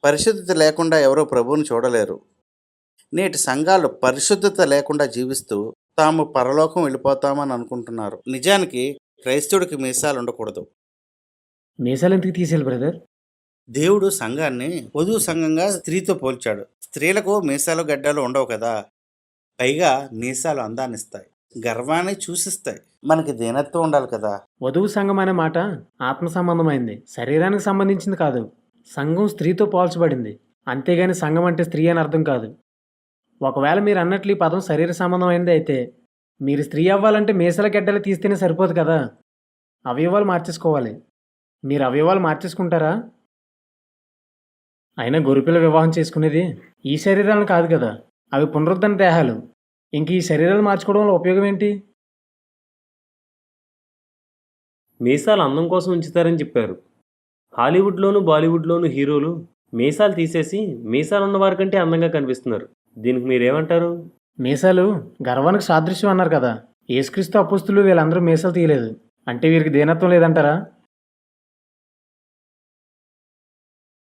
పరిశుద్ధత లేకుండా ఎవరో ప్రభువుని చూడలేరు. నేటి సంఘాలు పరిశుద్ధత లేకుండా జీవిస్తూ తాము పరలోకం వెళ్ళిపోతామని అనుకుంటున్నారు. నిజానికి క్రైస్తవుడికి మీసాలు ఉండకూడదు. మీసాలు ఎందుకు తీసేయాలి బ్రదర్? దేవుడు సంఘాన్ని వధువు సంఘంగా స్త్రీతో పోల్చాడు. స్త్రీలకు మీసాలు గడ్డాలు ఉండవు కదా. పైగా మీసాలు అందాన్నిస్తాయి, గర్వాన్ని సూచిస్తాయి. మనకి దీనత్వం ఉండాలి కదా. వధువు సంఘం అనే మాట ఆత్మ సంబంధమైంది, శరీరానికి సంబంధించింది కాదు. సంఘం స్త్రీతో పోల్చబడింది, అంతేగాని సంఘం అంటే స్త్రీ అని అర్థం కాదు. ఒకవేళ మీరు అన్నట్లు ఈ పదం శరీర సంబంధమైనది అయితే మీరు స్త్రీ అవ్వాలంటే మీసాల గడ్డలు తీస్తేనే సరిపోదు కదా, అవయవాలు మార్చేసుకోవాలి. మీరు అవయవాలు మార్చేసుకుంటారా? అయినా గొర్రెపిల్ల వివాహం చేసుకునేది ఈ శరీరాలను కాదు కదా, అవి పునరుద్ధరణ దేహాలు. ఇంక ఈ శరీరాలు మార్చుకోవడం వల్ల ఉపయోగం ఏంటి? మీసాలు అందం కోసం ఉంచుతారని చెప్పారు. హాలీవుడ్లోను బాలీవుడ్లోను హీరోలు మీసాలు తీసేసి మీసాలు ఉన్న వారి కంటే అందంగా కనిపిస్తున్నారు. దీనికి మీరేమంటారు? మీసాలు గర్వానికి సాదృశ్యం అన్నారు కదా. యేసుక్రీస్తు అపోస్తులు వీళ్ళందరూ మీసాలు తీయలేదు అంటే వీరికి దీనత్వం లేదంటారా?